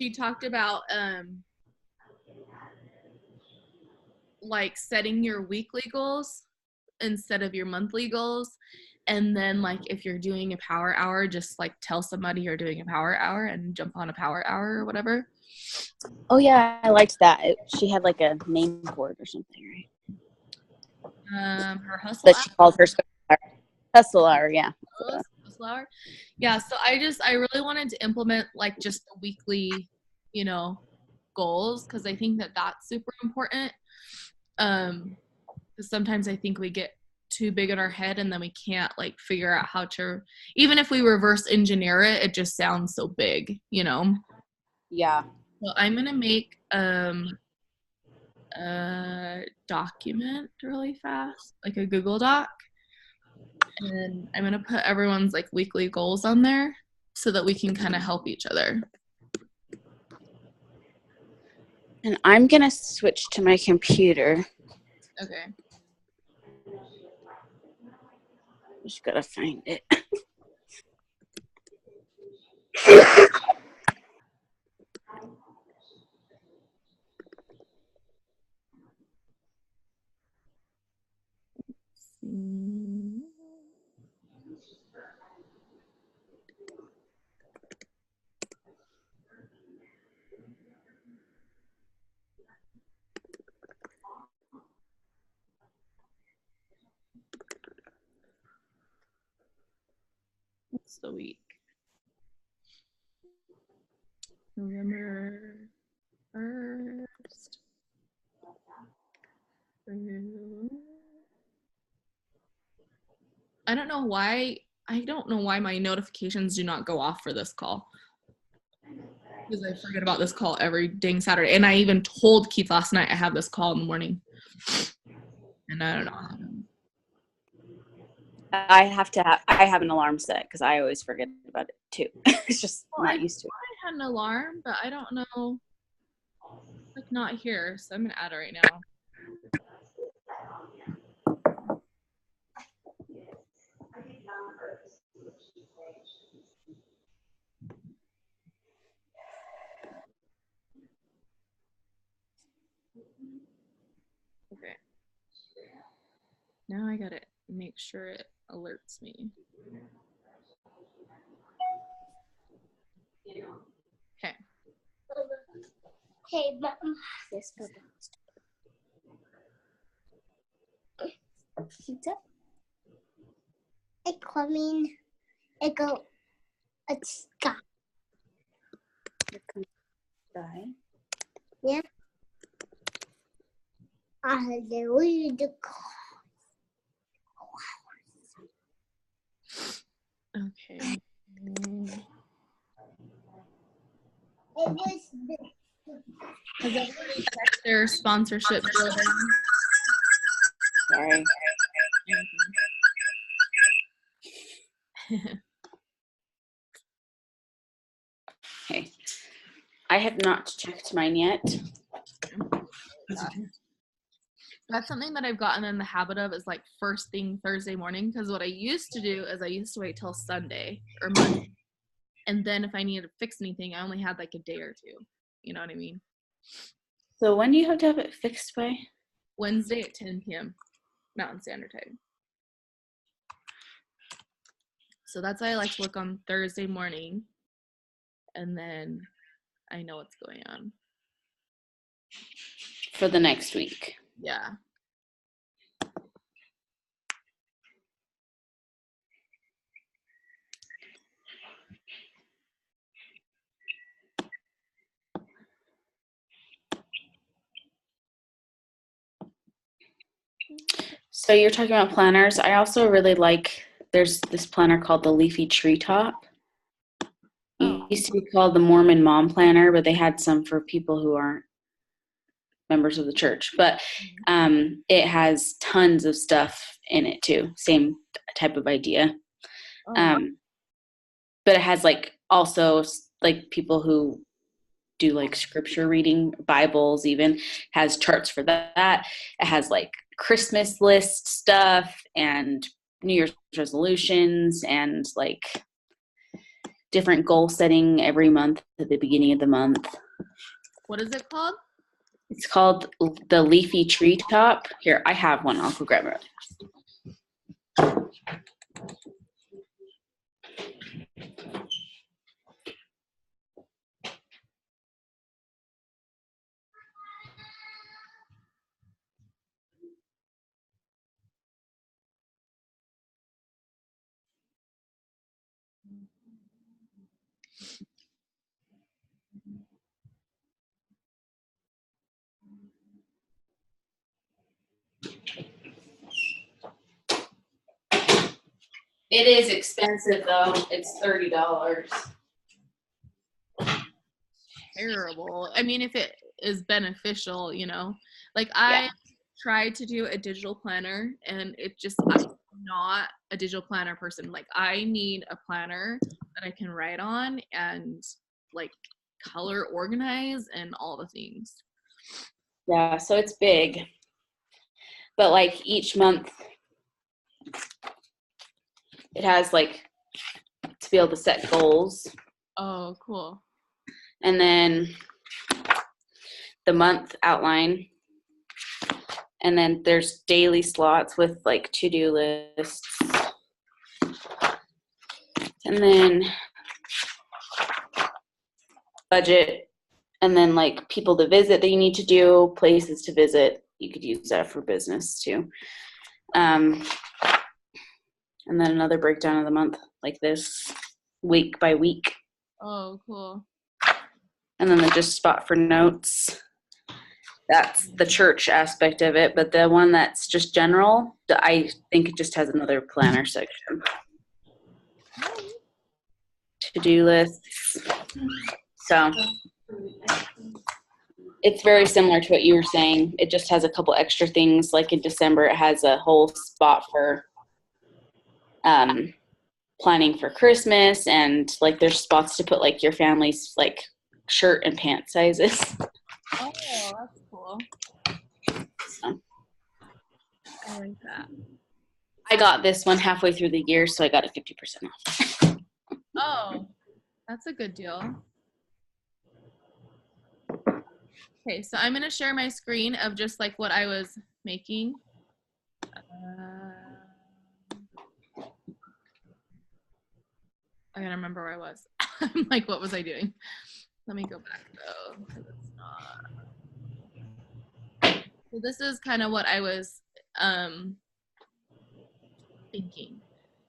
she talked about like setting your weekly goals instead of your monthly goals. And then like if you're doing a power hour, just like tell somebody you're doing a power hour and jump on a power hour or whatever. Oh yeah, I liked that. She had like a name for it or something, right? Her hustle that she called her hustle hour, yeah. Hustle hour. Yeah, so I really wanted to implement like just the weekly, goals, because I think that that's super important. Because sometimes I think we get too big in our head and then we can't like figure out how to, even if we reverse engineer it, it just sounds so big. Yeah. So I'm gonna make a document really fast, like a Google Doc, and I'm gonna put everyone's like weekly goals on there so that we can kind of help each other. And I'm gonna switch to my computer. Okay. Just gotta find it. What's the week? November 1st. I don't know why my notifications do not go off for this call. Because I forget about this call every dang Saturday. And I even told Keith last night I have this call in the morning. And I don't know. I have an alarm set because I always forget about it too. It's just not used to it. I had an alarm, but I don't know. Like not here, so I'm gonna add it right now. Okay. Now I gotta make sure it alerts me. Okay. Hey, Mom. Yes, Pizza. It's coming. It go. It's sky. Yeah. Hallelujah. Okay. Has everybody checked their sponsorship building? Sorry. Okay. I have not checked mine yet. That's something that I've gotten in the habit of, is like first thing Thursday morning, because what I used to do is I used to wait till Sunday or Monday, and then if I needed to fix anything, I only had like a day or two. You know what I mean? So when do you have to have it fixed by? Wednesday at 10 p.m. Mountain Standard Time. So that's why I like to look on Thursday morning, and then I know what's going on. For the next week. Yeah. So you're talking about planners. I also really like, there's this planner called the Leafy Treetop. It used to be called the Mormon Mom Planner, but they had some for people who aren't members of the church. But it has tons of stuff in it too. Same type of idea. But it has like also like people who do like scripture reading, Bibles even, has charts for that. It has like Christmas list stuff and New Year's resolutions and like different goal setting every month at the beginning of the month. What is it called? It's called the Leafy Treetop. Here, I have one. I'll go grab it. It is expensive though. It's $30. Terrible. I mean, if it is beneficial, like I tried to do a digital planner and I'm not a digital planner person. Like I need a planner that I can write on and like color organize and all the things. Yeah, so it's big. But like each month it has like to be able to set goals. Oh, cool. And then the month outline. And then there's daily slots with like to-do lists. And then budget. And then like people to visit that you need to do, places to visit. You could use that for business too. And then another breakdown of the month like this, week by week. Oh, cool. And then there's just spot for notes. That's the church aspect of it. But the one that's just general, I think it just has another planner section. To-do lists. So it's very similar to what you were saying. It just has a couple extra things. Like in December, it has a whole spot for planning for Christmas, and like there's spots to put like your family's like shirt and pant sizes. Oh, that's cool. So I like that. I got this one halfway through the year, so I got it 50% off. Oh, that's a good deal. Okay, so I'm going to share my screen of just like what I was making. I gotta remember where I was. I'm like, what was I doing? Let me go back though, because it's not. So this is kind of what I was thinking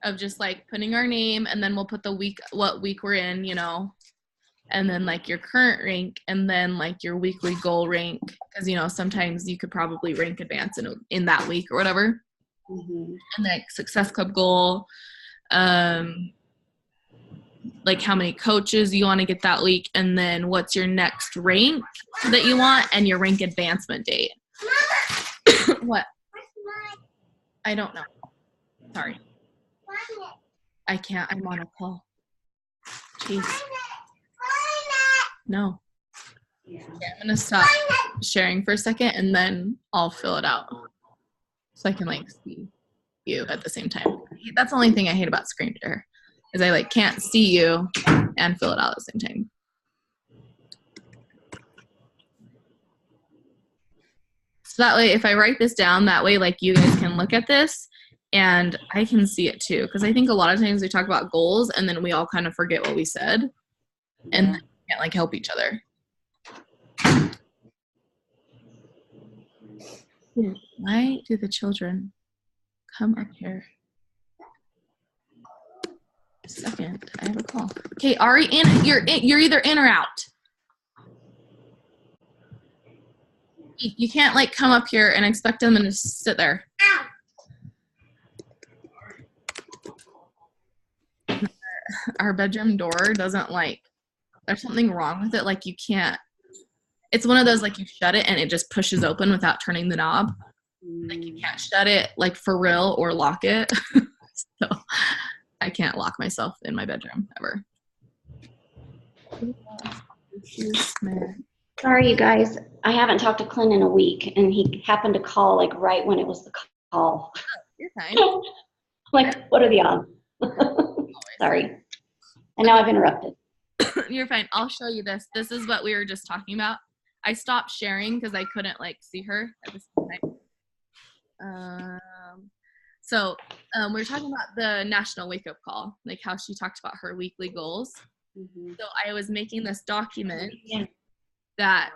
of, just like putting our name, and then we'll put the week, what week we're in, and then like your current rank, and then like your weekly goal rank, because sometimes you could probably rank advance in that week or whatever. Mm-hmm. And like success club goal, like how many coaches you want to get that week, and then what's your next rank that you want, and your rank advancement date. What? I don't know. Sorry. I can't. I'm on a call. Jeez. No. Yeah, I'm gonna stop sharing for a second, and then I'll fill it out so I can like see you at the same time. That's the only thing I hate about screen share, is I like can't see you and fill it out at the same time. So that way, if I write this down, that way like you guys can look at this and I can see it too. Because I think a lot of times we talk about goals and then we all kind of forget what we said, and then we can't like help each other. Why do the children come up here? A second, I have a call. Okay, Ari, you're either in or out. You can't like come up here and expect them to just sit there. Our bedroom door doesn't like, there's something wrong with it. Like you can't, it's one of those like you shut it and it just pushes open without turning the knob. Like you can't shut it like for real or lock it. So I can't lock myself in my bedroom ever. Sorry, you guys. I haven't talked to Clint in a week, and he happened to call like right when it was the call. You're fine. Like, what are the odds? Sorry. And now I've interrupted. You're fine. I'll show you this. This is what we were just talking about. I stopped sharing because I couldn't like see her at the same time. We were talking about the National Wake Up Call, like how she talked about her weekly goals. Mhm. So I was making this document Yeah. that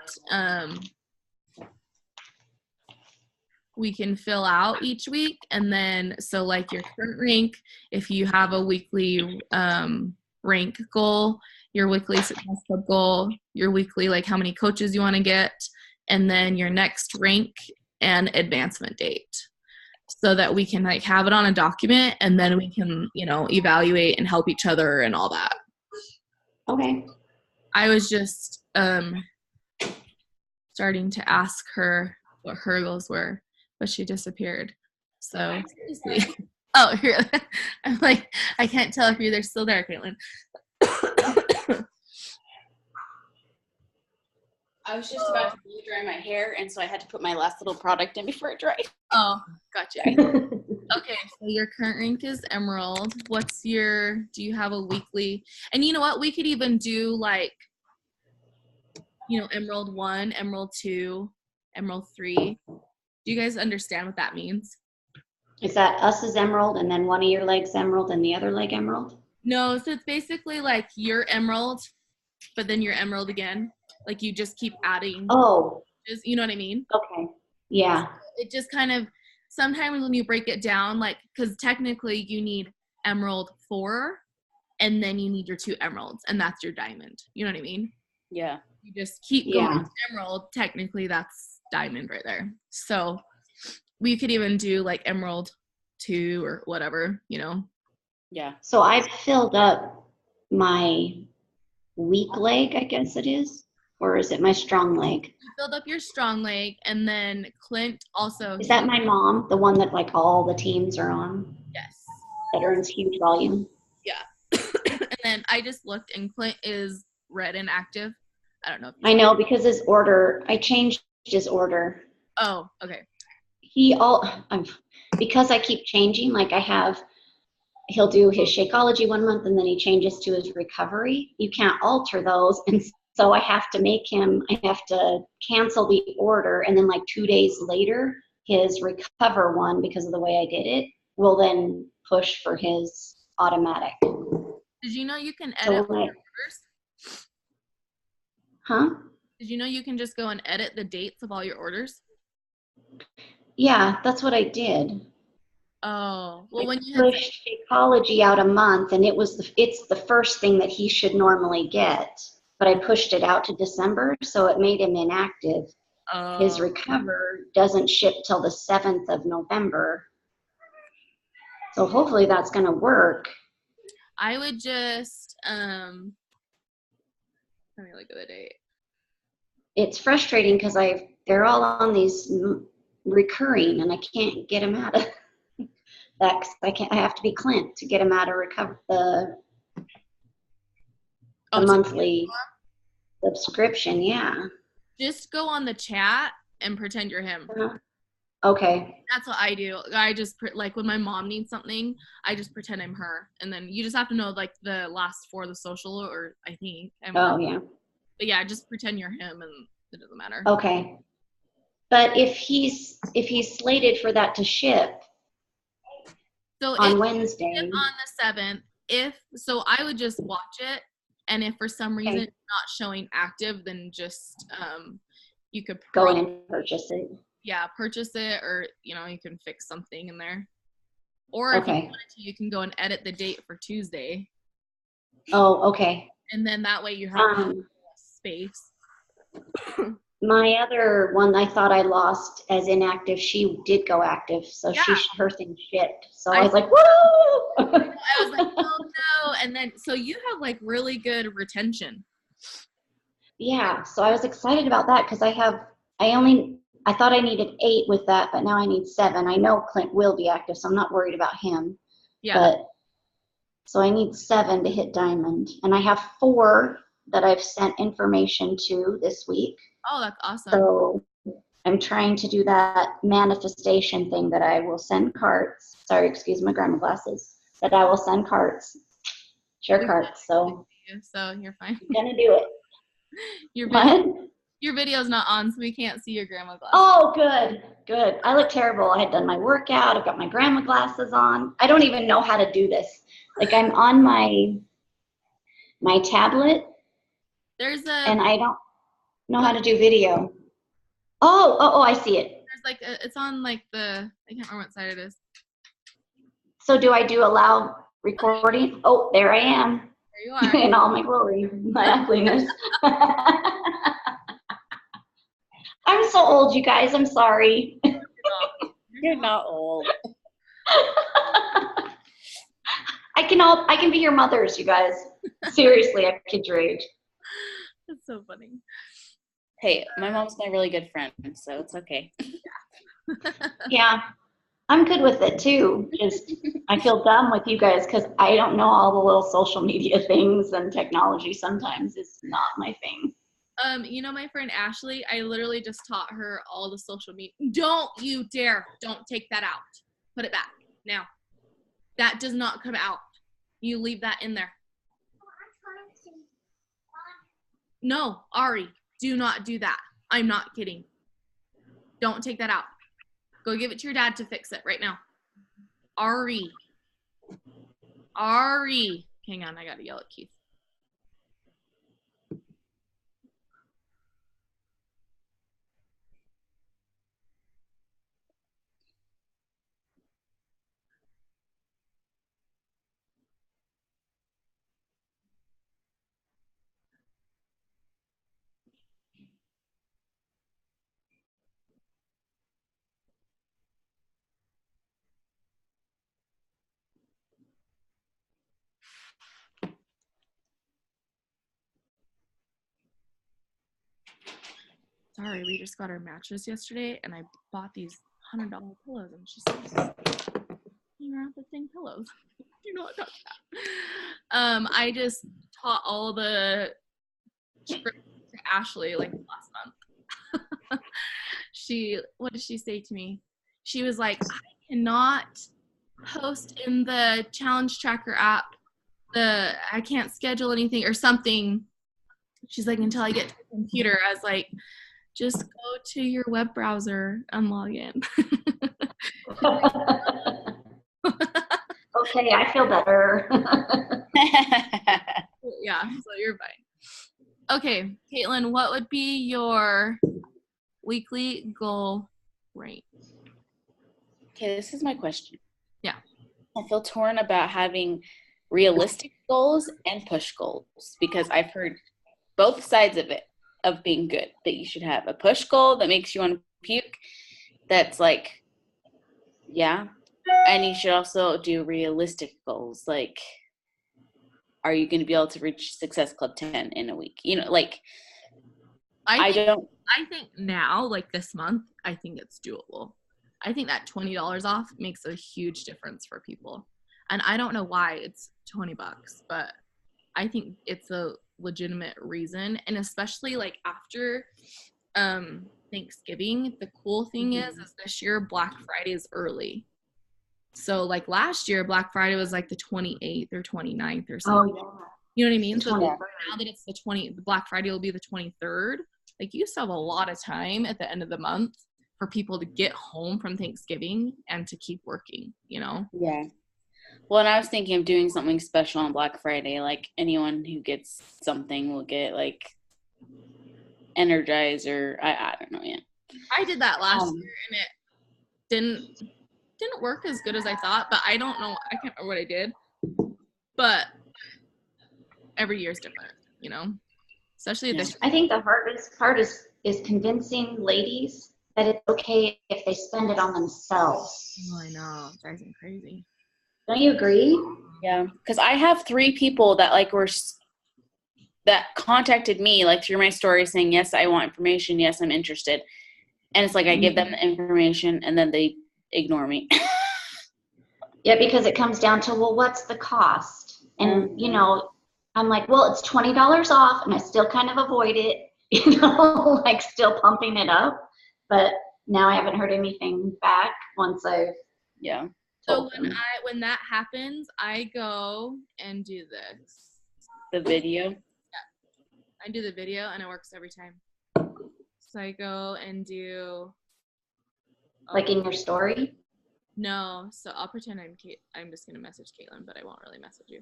we can fill out each week. And then, so like your current rank, if you have a weekly rank goal, your weekly success club goal, your weekly, like how many coaches you want to get, and then your next rank and advancement date, so that we can like have it on a document, and then we can, you know, evaluate and help each other and all that. Okay. I was just starting to ask her what her goals were, but she disappeared. So seriously. Oh, here. I'm like, I can't tell if you're still there, Caitlin. I was just about to blow dry my hair, and so I had to put my last little product in before it dried. Oh, gotcha. Okay, so your current rank is Emerald. Do you have a weekly? And you know what? We could even do like, you know, Emerald 1, Emerald 2, Emerald 3. Do you guys understand what that means? Is that us as Emerald and then one of your legs Emerald and the other leg Emerald? No, so it's basically like you're Emerald, but then you're Emerald again. Like you just keep adding. Oh, You know what I mean? okay. Yeah. It just kind of, sometimes when you break it down, like, because technically you need Emerald 4, and then you need your 2 emeralds, and that's your diamond. You know what I mean? Yeah. You just keep going Yeah. to emerald. Technically, that's diamond right there. So we could even do like Emerald 2 or whatever, you know? Yeah. So I've filled up my weak leg, I guess it is. Or is it my strong leg? You filled up your strong leg, and then Clint also. Is that my mom, the one that like all the teams are on, Yes. that earns huge volume? And then I just looked, and Clint is red and active. I don't know if I know because his order, I changed his order. Oh, okay. Because I keep changing, like he'll do his Shakeology one month and then he changes to his recovery. You can't alter those. And so I have to cancel the order, and then like 2 days later, his recover one, because of the way I did it, will then push for his automatic. Did you know you can So edit like, orders? huh? Did you know you can just go and edit the dates of all your orders? Yeah, that's what I did. Oh, well, I when you had pushed Shakeology out a month, and it's the first thing that he should normally get, but I pushed it out to December, so it made him inactive. His recover doesn't ship till the 7th of November. So hopefully that's going to work. I would just let me look at the date. It's frustrating because they're all on these recurring, and I can't get them out of that. 'Cause I have to be Clint to get them out of the monthly subscription. Yeah. Just go on the chat and pretend you're him. Okay. That's what I do. I just like when my mom needs something, I just pretend I'm her, and then you just have to know like the last 4 of the social, or I think. Oh yeah. But yeah, just pretend you're him, and it doesn't matter. Okay. But if he's slated for that to ship So on if Wednesday, on the 7th, so I would just watch it, and if for some reason it's not showing active, then just you could go in and purchase it. Yeah, purchase it, or you can fix something in there. Or if you wanted to, you can go and edit the date for Tuesday. Oh, okay. And then that way you have space. My other one, I thought I lost as inactive. She did go active, so her thing shipped. So I was like, woo! I was like, oh no! And then so you have like really good retention. Yeah, so I was excited about that because I thought I needed 8 with that, but now I need 7. I know Clint will be active, so I'm not worried about him. Yeah. So I need 7 to hit diamond, and I have 4 that I've sent information to this week. Oh, that's awesome. So I'm trying to do that manifestation thing that I will send carts. Sorry, excuse my grandma glasses. That I will send carts share carts. So So you're fine. I'm gonna do it. Your video, What? your video's not on, so we can't see your grandma glasses. Oh, good. I look terrible. I had done my workout. I've got my grandma glasses on. I don't even know how to do this. Like I'm on my tablet There's and I don't know how to do video. Oh, I see it. it's on like I can't remember what side it is. So do I do allow recording? Oh, there I am There you are. in all my glory, my ugliness. I'm so old, you guys. I'm sorry. You're not old. I can be your mothers, you guys. Seriously, I kid your age. That's so funny. Hey, my mom's my really good friend, so it's okay. Yeah, I'm good with it too. Just I feel dumb with you guys because I don't know all the little social media things, and technology sometimes is not my thing. You know my friend Ashley, I literally just taught her all the social media. Don't you dare. Don't take that out. Put it back. Now. That does not come out. You leave that in there. No, Ari, do not do that. I'm not kidding. Don't take that out. Go give it to your dad to fix it right now. Ari. Hang on, I gotta yell at Keith. Sorry, we just got our mattress yesterday, and I bought these $100 pillows, and she's like, "You're around with thing pillows. Do not touch that." I just taught all the scripts to Ashley like last month. What did she say to me? She was like, "I cannot post in the challenge tracker app. I can't schedule anything or something." She's like, "Until I get to the computer." I was like, just go to your web browser and log in. Okay, I feel better. Yeah, so you're fine. Okay, Caitlin, what would be your weekly goal range? Okay, this is my question. Yeah. I feel torn about having realistic goals and push goals because I've heard both sides of it, of being good, that you should have a push goal that makes you want to puke. That's like, yeah. And you should also do realistic goals. Like, are you going to be able to reach Success Club 10 in a week? You know, like, I think now, like this month, I think it's doable. I think that $20 off makes a huge difference for people. And I don't know why it's $20, but I think it's a legitimate reason. And especially like after Thanksgiving, the cool thing is this year Black Friday is early. So like last year, Black Friday was like the 28th or 29th or something. Oh, yeah. You know what I mean? So now 23rd. that it's the Black Friday will be the 23rd. Like you still have a lot of time at the end of the month for people to get home from Thanksgiving and to keep working, you know? Yeah. Well, and I was thinking of doing something special on Black Friday. Like anyone who gets something will get like Energizer. I don't know yet. I did that last year and it didn't work as good as I thought, but I don't know. I can't remember what I did. But every year is different, you know? Especially this year. I think the hardest part is convincing ladies that it's okay if they spend it on themselves. Oh, I know. It drives me crazy. Don't you agree? Yeah, because I have 3 people that like that contacted me like through my story saying, yes, I want information. Yes, I'm interested. And it's like I give them the information and then they ignore me. Yeah, because it comes down to, well, what's the cost? And, you know, I'm like, well, it's $20 off, and I still kind of avoid it, you know, like still pumping it up. But now I haven't heard anything back once I've So told them. when that happens, I go and do this. The video. I do the video and it works every time. So I go and do Like in your story? no, so I'll pretend I'm just gonna message Caitlin, but I won't really message you.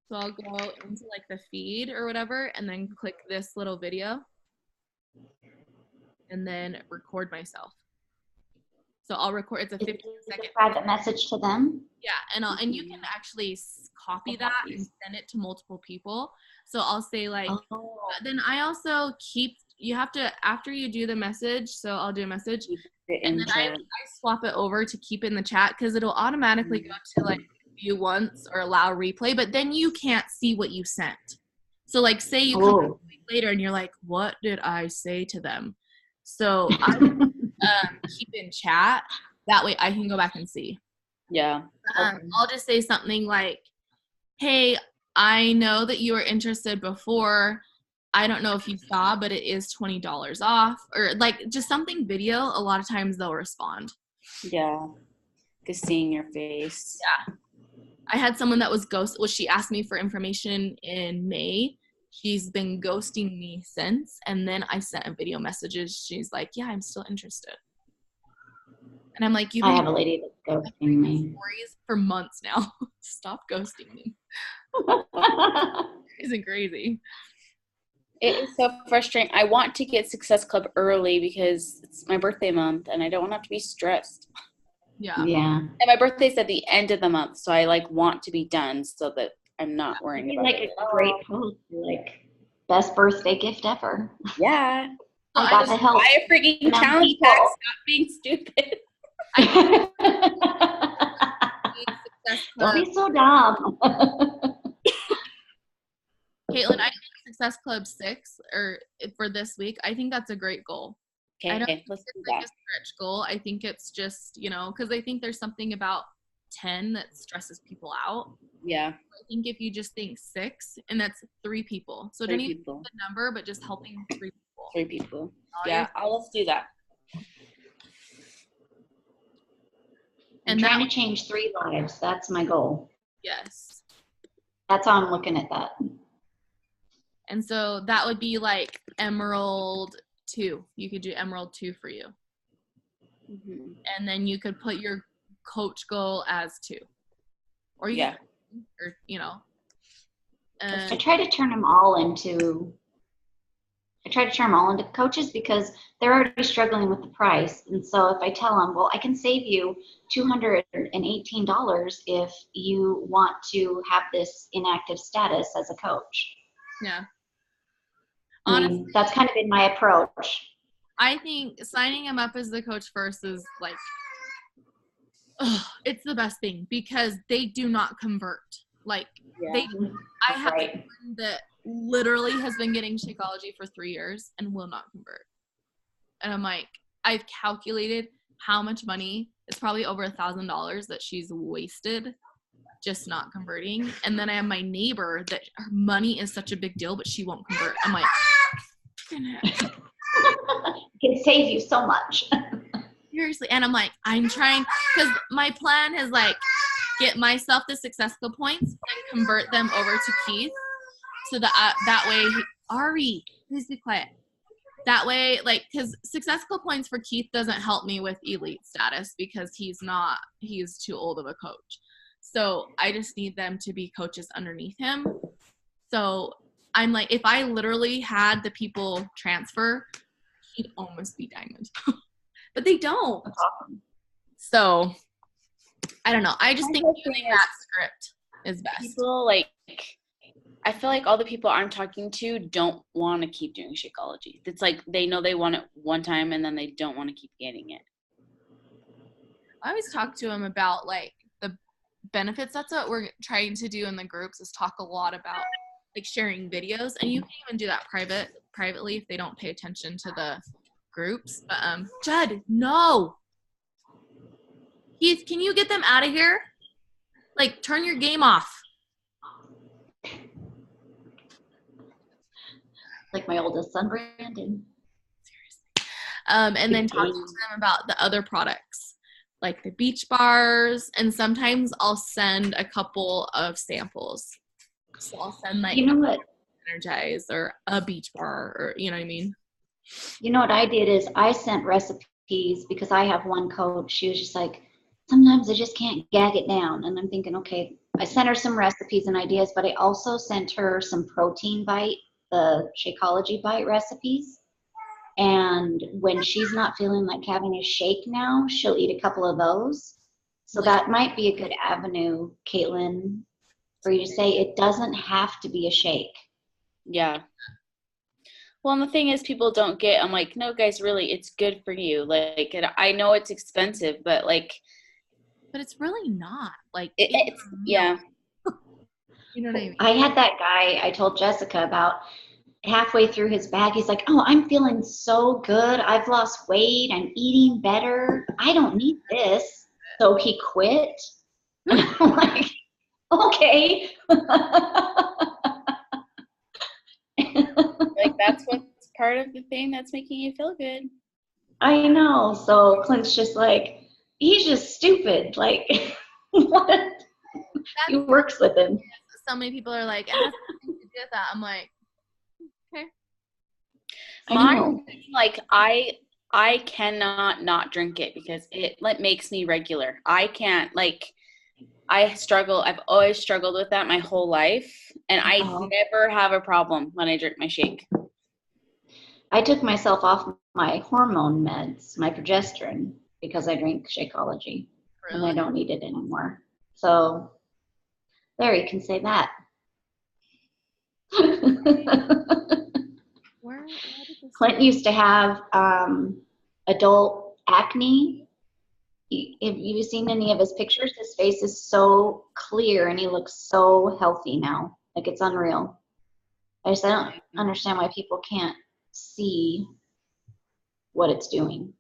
So I'll go into like the feed or whatever and then click this little video and then record myself. So I'll record, it's a Is 15 it second. a private message to them? Yeah, and you can actually copy that and send it to multiple people. So I'll say like, Oh. then I also you have to, after you do the message, so I'll do a message, and then I swap it over to keep it in the chat because it'll automatically go to like view once or allow replay, but then you can't see what you sent. So like say you come back later and you're like, what did I say to them? So I keep in chat. That way I can go back and see. Yeah. I'll just say something like, hey, I know that you were interested before. I don't know if you saw, but it is $20 off. Or like just something video. A lot of times they'll respond. Yeah. Because seeing your face. Yeah. I had someone that was she asked me for information in May. She's been ghosting me since. And then I sent a video messages. She's like, yeah, I'm still interested. And I'm like, I have a lady that's ghosting me. Stories for months now. Stop ghosting me. Isn't crazy. It is so frustrating. I want to get Success Club early because it's my birthday month and I don't want to have to be stressed. Yeah. Yeah. And my birthday's at the end of the month, so I like want to be done so that I'm not worrying It'd be about like it. a great post, like best birthday gift ever. Yeah. So I got to help. Buy a freaking Enough challenge people. pack. Stop being stupid. Success Don't Club. be so dumb. Caitlin, I think Success Club 6 or for this week, I think that's a great goal. I don't Okay, think let's it's do like that. a stretch goal. I think it's just, because I think there's something about 10 that stresses people out. Yeah, I think if you just think 6, and that's 3 people. So don't 3 even people. the number, but just helping 3 people. 3 people. All Yeah, let's do that. I'm trying to change 3 lives. That's my goal. Yes. That's how I'm looking at that. And so that would be like Emerald 2. You could do Emerald 2 for you. Mm-hmm. And then you could put your coach goal as 2. Or you Yeah. or I try to turn them all into coaches because they're already struggling with the price. And so if I tell them, well, I can save you $218 if you want to have this inactive status as a coach. yeah. Honestly, that's kind of been my approach. I think signing them up as the coach first is like, it's the best thing because they do not convert. Like I have one that literally has been getting Shakeology for 3 years and will not convert. And I'm like, I've calculated how much money, it's probably over $1,000 that she's wasted just not converting. And then I have my neighbor that her money is such a big deal, but she won't convert. I'm like, it can save you so much. seriously. And I'm like, I'm trying, because my plan is like, get myself the Success Club points and convert them over to Keith. So that way, Ari, please be quiet. That way, like, because Success Club points for Keith doesn't help me with elite status because he's too old of a coach. So I just need them to be coaches underneath him. So I'm like, if I literally had the people transfer, he'd almost be diamond. But they don't. That's awesome. So I don't know. I just think using that script is best. People I feel like all the people I'm talking to don't want to keep doing Shakeology. It's like they know they want it one time and then they don't want to keep getting it. I always talk to them about like the benefits. That's what we're trying to do in the groups is talk a lot about like sharing videos, and you can even do that privately if they don't pay attention to the groups. But Judd, no. Keith, can you get them out of here? Like turn your game off. Like my oldest son, Brandon. And then talk to them about the other products. like the beach bars, and sometimes I'll send a couple of samples. So I'll send like You know what? Energize or a beach bar, or you know what I mean? You know what I did is I sent recipes because I have one coach. She was just like, sometimes I just can't gag it down. And I'm thinking, okay, I sent her some recipes and ideas, but I also sent her some protein bite, the Shakeology bite recipes. And when she's not feeling like having a shake now, she'll eat a couple of those. So that might be a good avenue, Caitlin, for you to say it doesn't have to be a shake. Yeah. Well, and the thing is, people don't get, I'm like, no, guys, really, it's good for you. Like, I know it's expensive, but like, But it's really not. Like, it's, yeah. You know what I mean? I had that guy I told Jessica about halfway through his bag. He's like, oh, I'm feeling so good. I've lost weight. I'm eating better. I don't need this. So he quit. And I'm like, okay. Like, that's what's part of the thing that's making you feel good. I know. So Clint's just like, he's just stupid. Like, what? He works with him. So many people are like, it has nothing to do with that. I'm like, okay. I know. Like, I cannot not drink it because it like makes me regular. I can't, like, I struggle. I've always struggled with that my whole life, and I never have a problem when I drink my shake. I took myself off my hormone meds, my progesterone, because I drink Shakeology, and I don't need it anymore. So there, you can say that. Clint used to have adult acne. If you've seen any of his pictures, his face is so clear and he looks so healthy now. Like, it's unreal. I don't understand why people can't see what it's doing.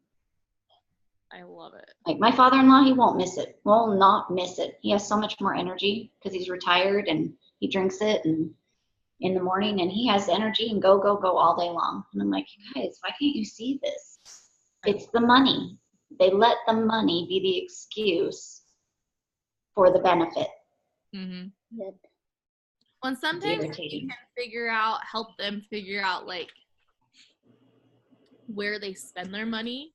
I love it. Like, my father-in-law, he won't miss it. Will not miss it. He has so much more energy because he's retired and he drinks it and in the morning, and he has energy and go all day long. And I'm like, you guys, why can't you see this? It's the money. They let the money be the excuse for the benefit. Mm-hmm. Yep. Well, sometimes you can help them figure out like where they spend their money.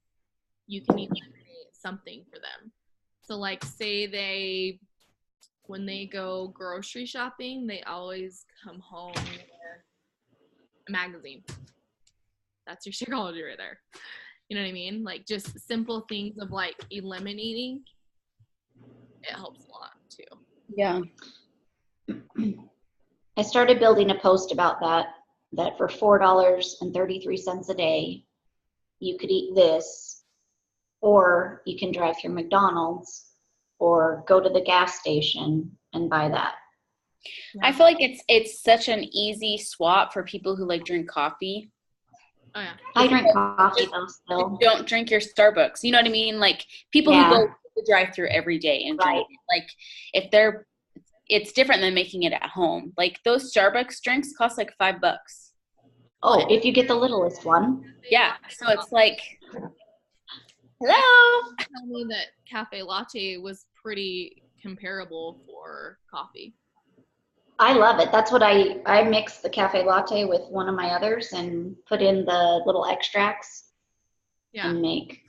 You can even create something for them. So like, say when they go grocery shopping, they always come home with a magazine. That's your Shakeology right there. You know what I mean? Like, just simple things of like eliminating. It helps a lot too. Yeah. I started building a post about that for $4.33 a day, you could eat this, or you can drive through McDonald's or go to the gas station and buy that. I feel like it's such an easy swap for people who like drink coffee. Oh yeah. I drink coffee though still. Don't drink your Starbucks. You know what I mean? Like, people who go to the drive-through every day and drink it. Like, if it's different than making it at home. Like, those Starbucks drinks cost like $5. Oh, if you get the littlest one. Yeah. So it's like, hello. Tell me that cafe latte was pretty comparable for coffee. I love it. That's what I mix the cafe latte with one of my others and put in the little extracts and make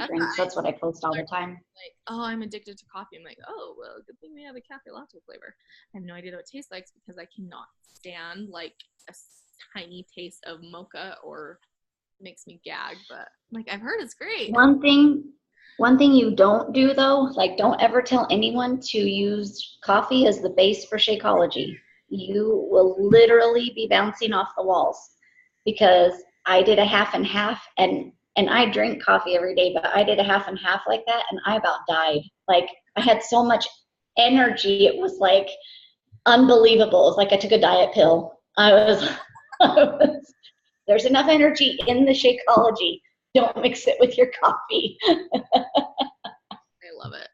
drinks. That's what I post all the time. Like, oh, I'm addicted to coffee. I'm like, oh, well, good thing we have a cafe latte flavor. I have no idea what it tastes like because I cannot stand like a tiny taste of mocha, or makes me gag. But like, I've heard it's great. One thing you don't do though, like, don't ever tell anyone to use coffee as the base for Shakeology. You will literally be bouncing off the walls, because I did a half and half, and I drink coffee every day, but I did a half and half like that, and I about died. Like, I had so much energy. It was like unbelievable. It was like I took a diet pill. There's enough energy in the Shakeology. Don't mix it with your coffee. I love it.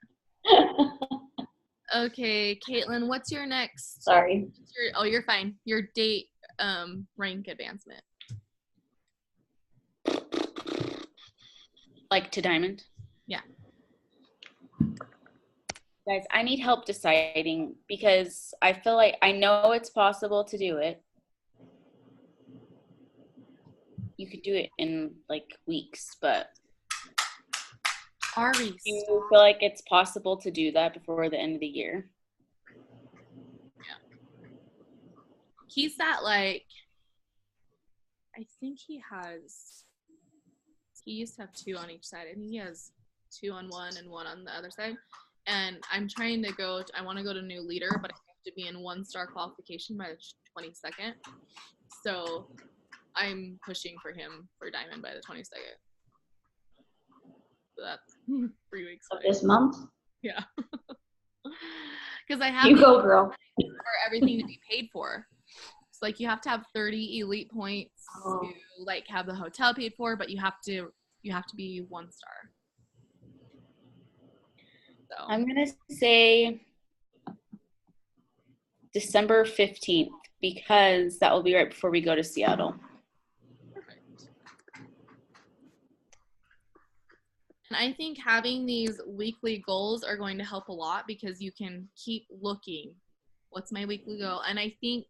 Okay, Caitlin, what's your next? Sorry. You're fine. Your date rank advancement. Like to diamond? Yeah. Guys, I need help deciding because I feel like I know it's possible to do it. You could do it in like weeks, but Ari, do you feel like it's possible to do that before the end of the year? he's at like, I think he used to have 2 on each side. I think he has 2 on one and 1 on the other side. And I'm trying to I want to go to new leader, but I have to be in 1-star qualification by the 22nd. So I'm pushing for him for diamond by the 22nd. So that's 3 weeks Of away. this month. Yeah. Because I have You go, girl. for everything to be paid for. So like you have to have 30 elite points to like have the hotel paid for, but you have to be 1-star. So I'm gonna say December 15th because that will be right before we go to Seattle. perfect. And I think having these weekly goals are going to help a lot because you can keep looking. What's my weekly goal? And I think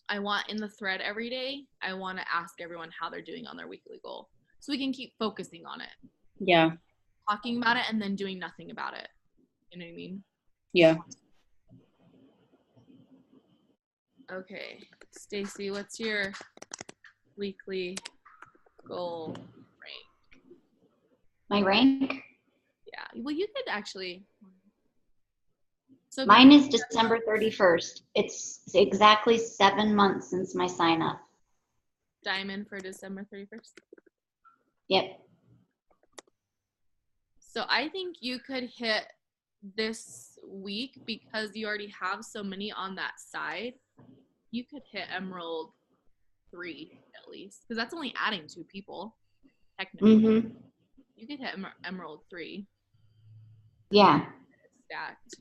I want in the thread every day, I want to ask everyone how they're doing on their weekly goal. So we can keep focusing on it. Yeah. Talking about it and then doing nothing about it. You know what I mean? Yeah. Okay. Stacy, what's your weekly goal rank? My rank? Yeah. Well, you could actually. So Mine is December 31st. It's exactly 7 months since my sign up. diamond for December 31st. Yep. So I think you could hit this week because you already have so many on that side. You could hit Emerald 3 at least because that's only adding 2 people technically. Mm-hmm. You could hit Emerald 3 Yeah. stacked.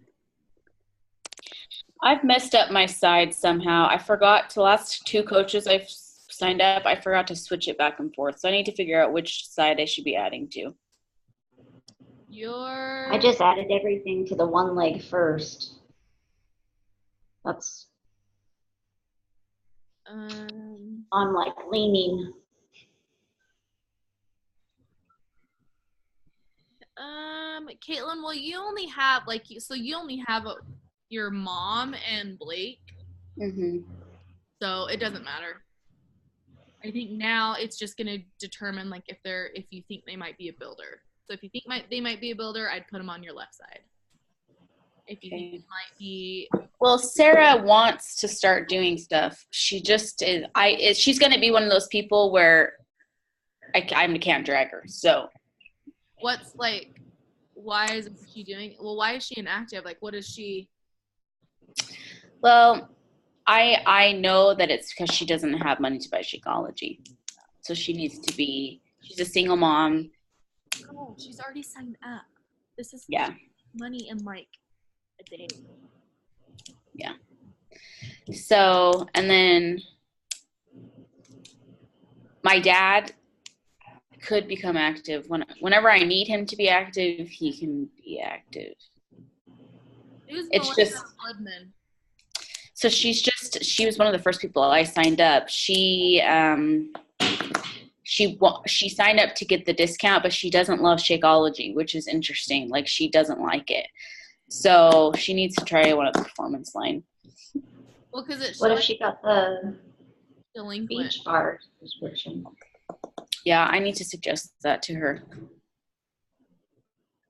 I've messed up my side somehow. I forgot the last 2 coaches I've signed up. I forgot to switch it back and forth. So I need to figure out which side I should be adding to. I just added everything to the one leg first. That's I'm like leaning. Caitlin, well, you only have you only have your mom and Blake, so it doesn't matter. I think now it's just gonna determine like if you think they might be a builder. So if you think they might be a builder, I'd put them on your left side. If you think it might be, well, Sarah wants to start doing stuff. She just is. She's gonna be one of those people where I can't drag her. So what's like, why is she doing? Well, why is she inactive? Like, what is she? Well, I know that it's because she doesn't have money to buy Shakeology. So she needs to be, she's a single mom. Oh, she's already signed up. This is money in like a day. Yeah. So, and then my dad could become active. Whenever I need him to be active, he can be active. It's just Woodman. So she was one of the first people I signed up. She signed up to get the discount, but she doesn't love Shakeology, which is interesting. Like she doesn't like it. So she needs to try one of the performance line. Well, because it's what if she got the delinquent beach bar subscription? Yeah, I need to suggest that to her.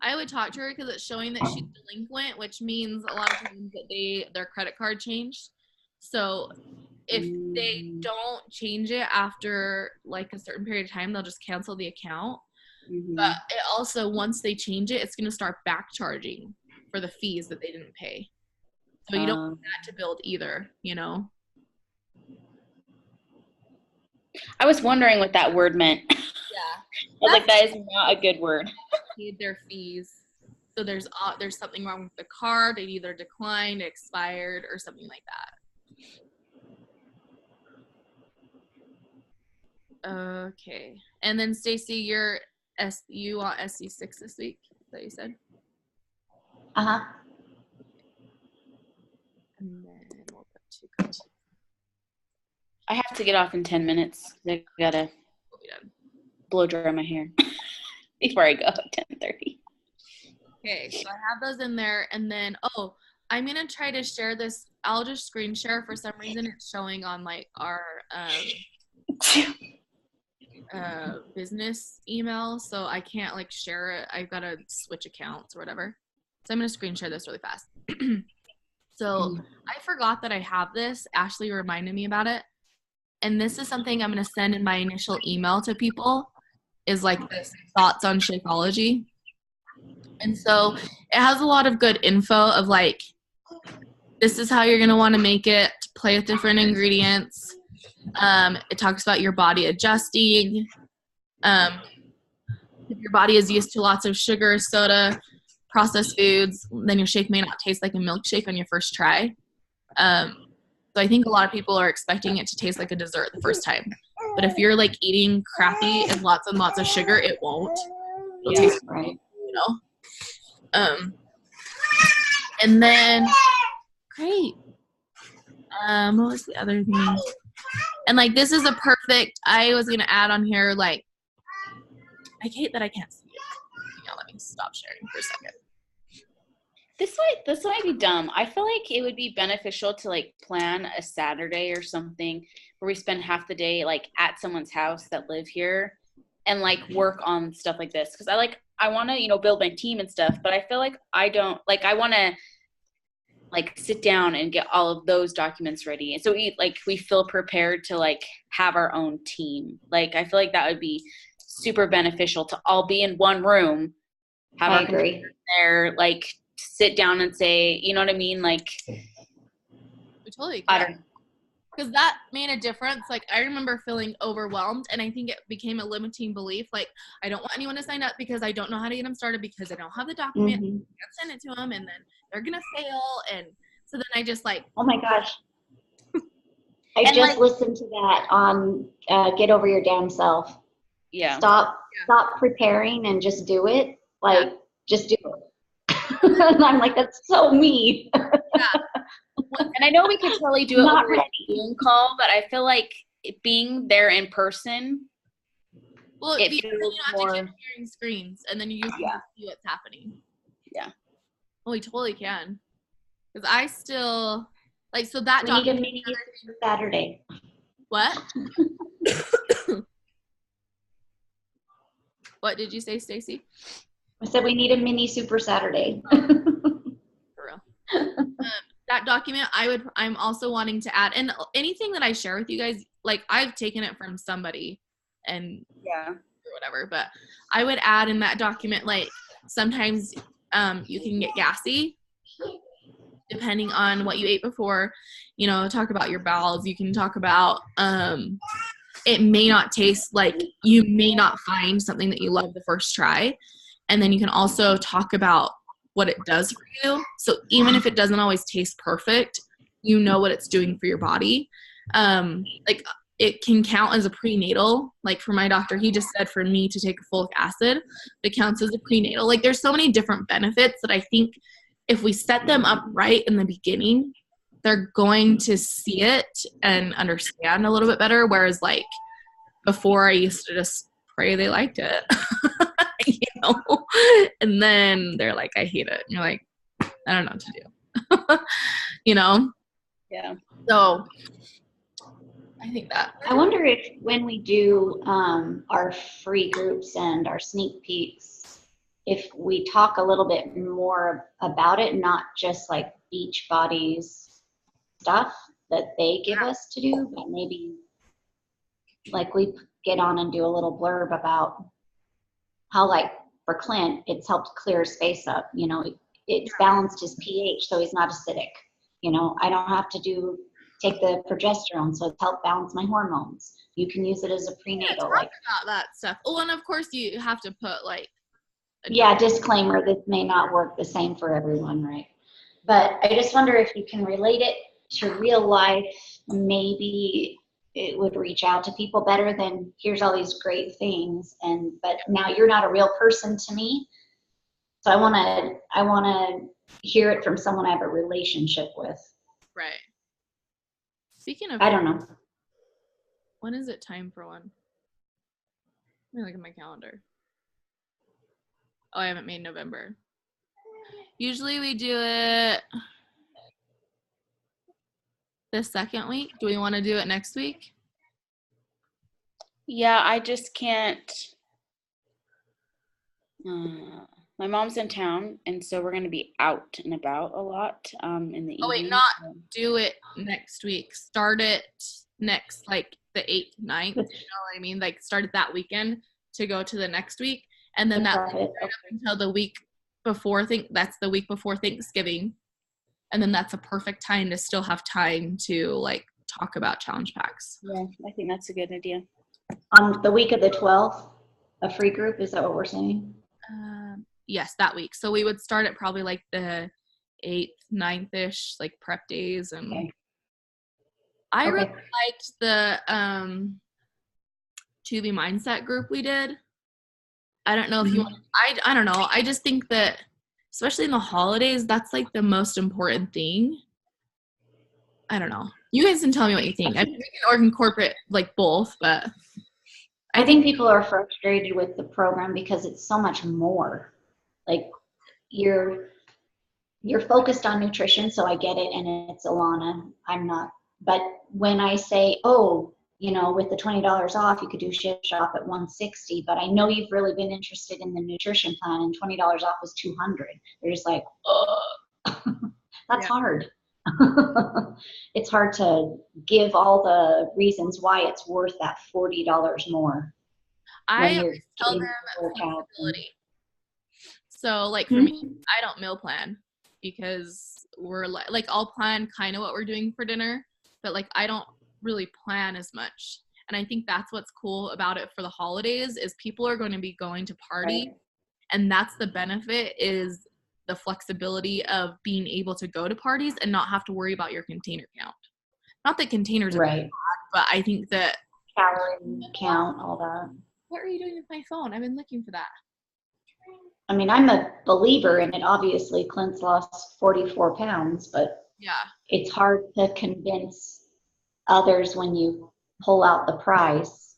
I would talk to her because it's showing that she's delinquent, which means a lot of times that their credit card changed. So if they don't change it after like a certain period of time, they'll just cancel the account. But it also, once they change it, it's going to start back charging for the fees that they didn't pay. So you don't want that to build either, you know? I was wondering what that word meant. Yeah. I was like, that is not a good word. Paid their fees. So there's something wrong with the card. It either declined, expired, or something like that. Okay. And then Stacy, you want SC6 this week? Is that what you said? Uh-huh. And then we'll put 2 cups. I have to get off in 10 minutes. I gotta We'll be done. blow dry my hair before I go at 10:30. Okay, so I have those in there, and then I'm gonna try to share this. I'll just screen share. For some reason, it's showing on like our business email, so I can't like share it. I've got to switch accounts or whatever. So I'm gonna screen share this really fast. So I forgot that I have this. Ashley reminded me about it, and this is something I'm gonna send in my initial email to people. Is like this thoughts on Shakeology. And so it has a lot of good info of like, this is how you're going to want to make it, play with different ingredients. It talks about your body adjusting. If your body is used to lots of sugar, soda, processed foods, then your shake may not taste like a milkshake on your first try. So I think a lot of people are expecting it to taste like a dessert the first time. But if you're like eating crappy and lots of sugar, it won't. It'll taste Right. you know. And then great. What was the other thing? And like this is a perfect. I was gonna add on here like. I hate that I can't see it. Yeah, let me stop sharing for a second. This might be dumb. I feel like it would be beneficial to like plan a Saturday or something where we spend half the day like at someone's house that live here and like work on stuff like this. Cause I want to, build my team and stuff, but I feel like I don't like, I want to like sit down and get all of those documents ready. And so we feel prepared to like have our own team. Like, I feel like that would be super beneficial to all be in one room, have I our agree. computers there, like sit down and say, you know what I mean? Like, We totally I can. don't Because that made a difference. Like, I remember feeling overwhelmed, and I think it became a limiting belief. Like, I don't want anyone to sign up because I don't know how to get them started because I don't have the document. Mhm. I can't send it to them, and then they're going to fail. And so then I just, like, Oh my gosh. I And, just like- listened to that on Get Over Your Damn Self. yeah. Stop preparing and just do it. Like, just do it. And I'm like, that's so me. And I know we could totally do it Not over a ready. Zoom call, but I feel like it being there in person, well, it you don't feels have to more. keep sharing screens, and then you can Yeah. see what's happening. Yeah. Well, we totally can. Because I still, like, so that We need a document. mini Saturday. What? What did you say, Stacy? I said we need a mini Super Saturday. For real. That document, I'm also wanting to add, and anything that I share with you guys, like I've taken it from somebody and Yeah. or whatever, but I would add in that document, like sometimes you can get gassy depending on what you ate before, talk about your bowels. You can talk about, it may not taste like, you may not find something that you love the first try. And then you can also talk about what it does for you. So even if it doesn't always taste perfect, you know what it's doing for your body. Like it can count as a prenatal. Like for my doctor, he just said for me to take a folic acid, it counts as a prenatal. Like there's so many different benefits that I think if we set them up right in the beginning, they're going to see it and understand a little bit better. Whereas like before I used to just pray they liked it, and then they're like, I hate it. And you're like, I don't know what to do, Yeah. So I think that. I wonder if when we do our free groups and our sneak peeks, if we talk a little bit more about it, not just like Beachbody's stuff that they give us to do, but maybe like we get on and do a little blurb about how, like for Clint, it's helped clear his face up. It's balanced his pH so he's not acidic. I don't have to take the progesterone, so it's helped balance my hormones. You can use it as a prenatal. Talk about that stuff. Oh, and of course you have to put like disclaimer that may not work the same for everyone, right? But I just wonder if you can relate it to real life. Maybe it would reach out to people better than here's all these great things, but now you're not a real person to me, So I want to hear it from someone I have a relationship with. Right. Speaking of, I don't know. when is it time for one? Let me look at my calendar. Oh, I haven't made November. Usually we do it the second week. Do we want to do it next week? Yeah, I just can't. My mom's in town, and so we're going to be out and about a lot in the Oh, wait, evening. not do it next week. Start it next, like the 8th, 9th. You know what I mean? Like start it that weekend to go to the next week. And then that's right up until the week before, that's the week before Thanksgiving. And then that's a perfect time to still have time to like talk about challenge packs. Yeah, I think that's a good idea. On the week of the 12th, a free group, is that what we're saying? Yes, that week. So we would start at probably like the 8th, 9th-ish, like prep days. And Okay. I really Okay. liked the Tubi Mindset group we did. I don't know if you want, I don't know. I just think that, especially in the holidays, that's like the most important thing. I don't know. You guys can tell me what you think. I mean, we can incorporate like both, but I think people are frustrated with the program because it's so much more. Like you're focused on nutrition, so I get it, and it's Alana. I'm not. But when I say, oh, you know, with the $20 off, you could do shift shop at $160. But I know you've really been interested in the nutrition plan, and $20 off is $200. They're just like, oh, that's hard. It's hard to give all the reasons why it's worth that $40 more. I always tell them flexibility. So like for me, I don't meal plan because we're like I'll plan kind of what we're doing for dinner, but like I don't really plan as much. And I think that's what's cool about it for the holidays is people are going to be going to party, and that's the benefit is the flexibility of being able to go to parties and not have to worry about your container count. Not that containers are bad, but I think that calorie count, all that. What are you doing with my phone? I've been looking for that. I mean, I'm a believer in it. Obviously, Clint's lost 44 pounds, but yeah, it's hard to convince others when you pull out the price,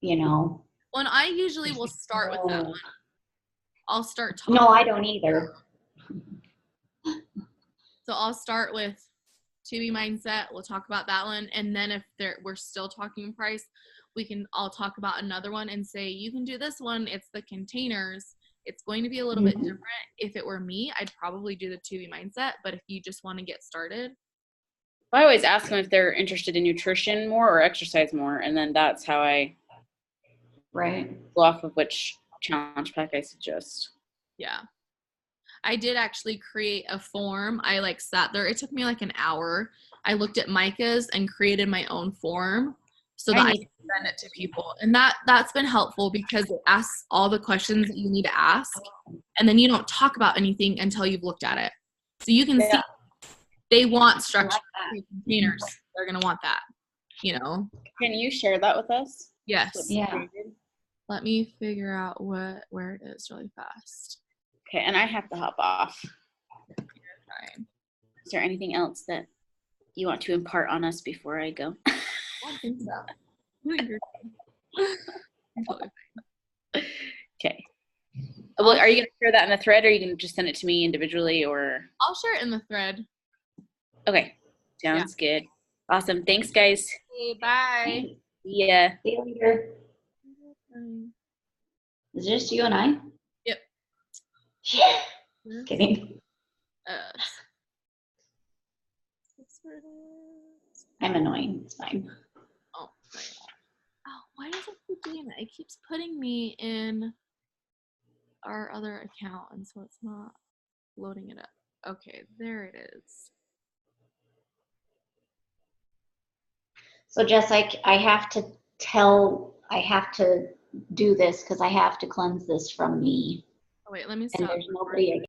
you know. Well, and I usually will start with that one. I'll start talking. No, I don't either. So I'll start with Tubi Mindset. We'll talk about that one. And then if we're still talking price, I'll talk about another one and say, you can do this one. It's the containers. It's going to be a little bit different. If it were me, I'd probably do the Tubi Mindset. But if you just want to get started. I always ask them if they're interested in nutrition more or exercise more. And then that's how I go off of which challenge pack I suggest. Yeah. I did actually create a form. I like sat there. It took me like an hour. I looked at Micah's and created my own form so that I can send it to people. And that's been helpful because it asks all the questions that you need to ask. And then you don't talk about anything until you've looked at it. So you can see they want structured containers. They're going to want that, you know. Can you share that with us? Yes. Yeah. Let me figure out where it is really fast. Okay, and I have to hop off. Fine. Is there anything else that you want to impart on us before I go? I don't think so. I think you're fine. I'm totally fine. Okay. Well, are you going to share that in the thread, or are you going to just send it to me individually, or? I'll share it in the thread. Okay. Sounds good. Awesome. Thanks, guys. Okay, bye. Yeah. See you later. Is it just you and I? Yep. Just kidding. I'm annoying. It's fine. Oh, right. Oh, why does it keep doing that? It keeps putting me in our other account, and so it's not loading it up. Okay, there it is. So Jess, I have to do this because I have to cleanse this from me. Oh, wait, let me And stop. there's nobody